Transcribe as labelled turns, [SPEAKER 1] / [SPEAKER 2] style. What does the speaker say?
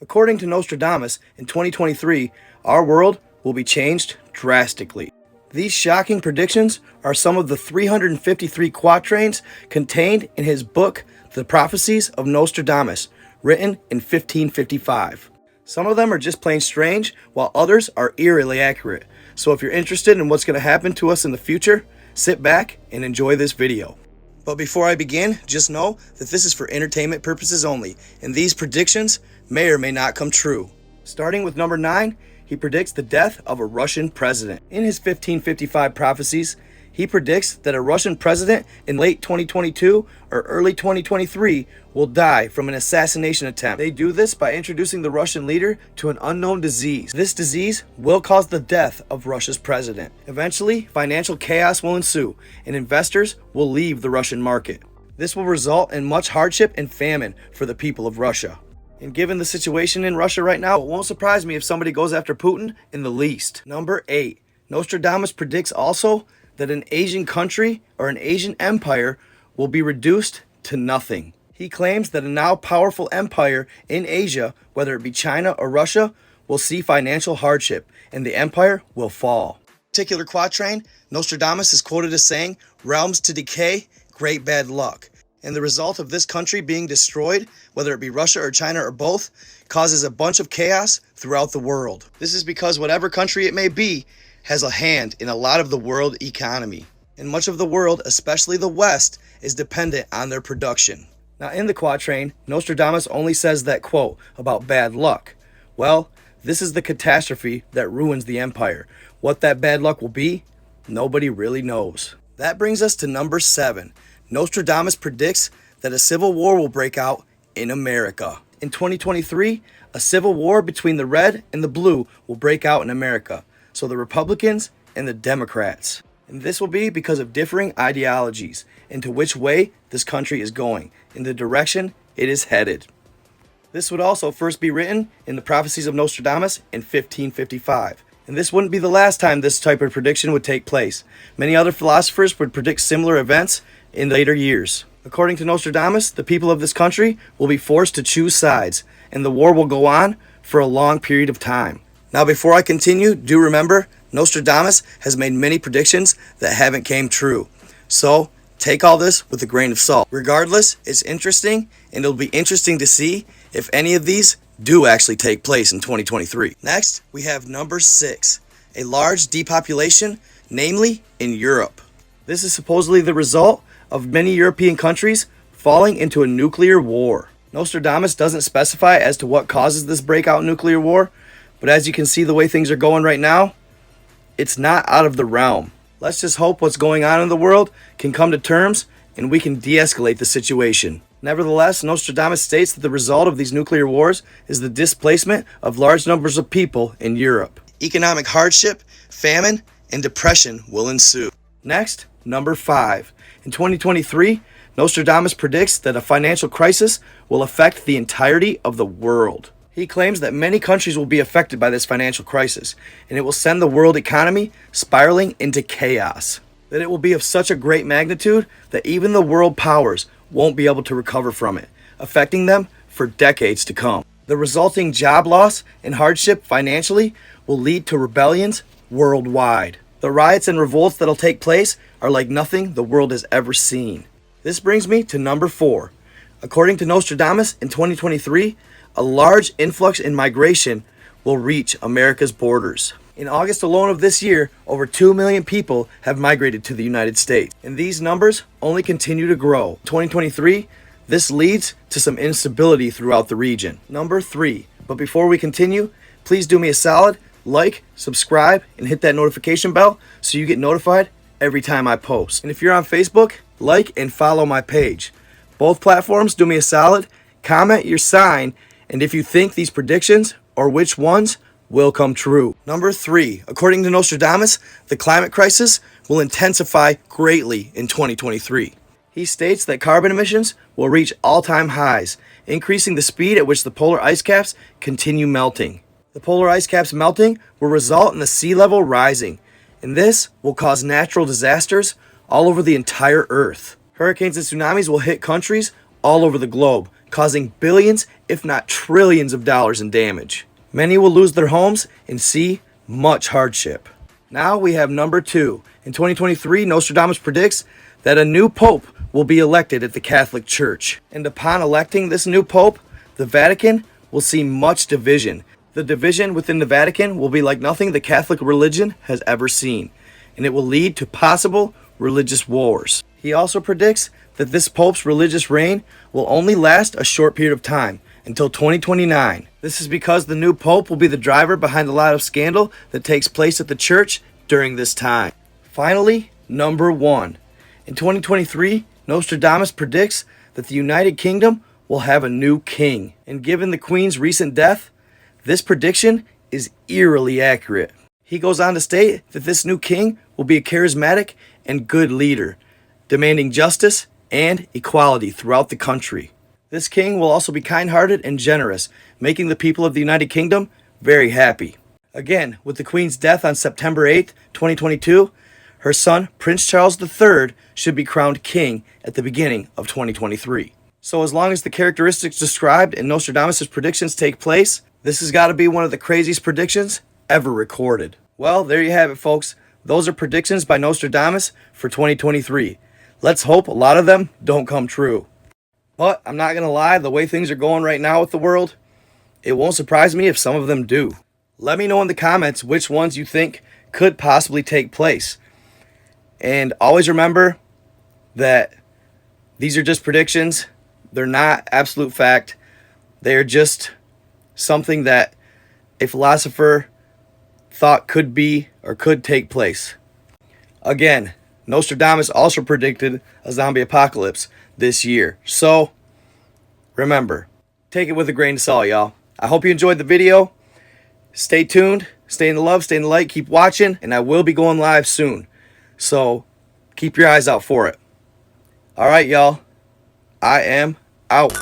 [SPEAKER 1] According to Nostradamus, in 2023, our world will be changed drastically. These shocking predictions are some of the 353 quatrains contained in his book, The Prophecies of Nostradamus, written in 1555. Some of them are just plain strange, while others are eerily accurate. So if you're interested in what's going to happen to us in the future, sit back and enjoy this video. But before I begin, just know that this is for entertainment purposes only, and these predictions may or may not come true. Starting with number 9, he predicts the death of a Russian president. In his 1555 prophecies, he predicts that a Russian president in late 2022 or early 2023 will die from an assassination attempt. They do this by introducing the Russian leader to an unknown disease. This disease will cause the death of Russia's president. Eventually, financial chaos will ensue, and investors will leave the Russian market. This will result in much hardship and famine for the people of Russia. And given the situation in Russia right now, it won't surprise me if somebody goes after Putin in the least. Number 8. Nostradamus predicts also that an Asian country or an Asian empire will be reduced to nothing. He claims that a now powerful empire in Asia, whether it be China or Russia, will see financial hardship and the empire will fall. Particular quatrain, Nostradamus is quoted as saying, "Realms to decay, great bad luck." And the result of this country being destroyed, whether it be Russia or China or both, causes a bunch of chaos throughout the world. This is because whatever country it may be has a hand in a lot of the world economy. And much of the world, especially the West, is dependent on their production. Now in the quatrain, Nostradamus only says that quote about bad luck. Well, this is the catastrophe that ruins the empire. What that bad luck will be, nobody really knows. That brings us to number 7. Nostradamus predicts that a civil war will break out in America. In 2023, a civil war between the red and the blue will break out in America. So the Republicans and the Democrats. And this will be because of differing ideologies into which way this country is going, in the direction it is headed. This would also first be written in the prophecies of Nostradamus in 1555. And this wouldn't be the last time this type of prediction would take place. Many other philosophers would predict similar events in later years. According to Nostradamus, the people of this country will be forced to choose sides, and the war will go on for a long period of time. Now before I continue, do remember, Nostradamus has made many predictions that haven't came true. So take all this with a grain of salt. Regardless, it's interesting, and it'll be interesting to see if any of these do actually take place in 2023. Next, we have number 6, a large depopulation, namely in Europe. This is supposedly the result of many European countries falling into a nuclear war. Nostradamus doesn't specify as to what causes this breakout nuclear war, but as you can see the way things are going right now, it's not out of the realm. Let's just hope what's going on in the world can come to terms and we can de-escalate the situation. Nevertheless, Nostradamus states that the result of these nuclear wars is the displacement of large numbers of people in Europe. Economic hardship, famine, and depression will ensue. Next, number 5. In 2023, Nostradamus predicts that a financial crisis will affect the entirety of the world. He claims that many countries will be affected by this financial crisis, and it will send the world economy spiraling into chaos. That it will be of such a great magnitude that even the world powers won't be able to recover from it, affecting them for decades to come. The resulting job loss and hardship financially will lead to rebellions worldwide. The riots and revolts that'll take place are like nothing the world has ever seen. This brings me to number 4. According to Nostradamus, in 2023, a large influx in migration will reach America's borders. In August alone of this year, over 2 million people have migrated to the United States, and these numbers only continue to grow. 2023, this leads to some instability throughout the region. Number 3, but before we continue, please do me a solid, like, subscribe, and hit that notification bell so you get notified every time I post. And if you're on Facebook, like and follow my page. Both platforms, do me a solid, comment your sign, and if you think these predictions or which ones will come true. Number 3, according to Nostradamus, the climate crisis will intensify greatly in 2023. He states that carbon emissions will reach all-time highs, increasing the speed at which the polar ice caps continue melting. The polar ice caps melting will result in the sea level rising, and this will cause natural disasters all over the entire Earth. Hurricanes and tsunamis will hit countries all over the globe, causing billions, if not trillions of dollars in damage. Many will lose their homes and see much hardship. Now we have number 2. In 2023, Nostradamus predicts that a new pope will be elected at the Catholic Church. And upon electing this new pope, the Vatican will see much division. The division within the Vatican will be like nothing the Catholic religion has ever seen, and it will lead to possible religious wars. He also predicts that this pope's religious reign will only last a short period of time, until 2029. This is because the new pope will be the driver behind a lot of scandal that takes place at the church during this time. Finally, number 1. In 2023, Nostradamus predicts that the United Kingdom will have a new king. And given the Queen's recent death, this prediction is eerily accurate. He goes on to state that this new king will be a charismatic and good leader, demanding justice and equality throughout the country. This king will also be kind-hearted and generous, making the people of the United Kingdom very happy. Again, with the Queen's death on September 8th, 2022, her son, Prince Charles III, should be crowned king at the beginning of 2023. So as long as the characteristics described in Nostradamus' predictions take place, this has got to be one of the craziest predictions ever recorded. Well, there you have it, folks. Those are predictions by Nostradamus for 2023. Let's hope a lot of them don't come true. But I'm not going to lie, the way things are going right now with the world, it won't surprise me if some of them do. Let me know in the comments which ones you think could possibly take place. And always remember that these are just predictions. They're not absolute fact. They're just something that a philosopher thought could be or could take place. Again, Nostradamus also predicted a zombie apocalypse this year. So, remember, take it with a grain of salt, y'all. I hope you enjoyed the video. Stay tuned, stay in the love, stay in the light, keep watching, and I will be going live soon. So, keep your eyes out for it. Alright, y'all. I am out.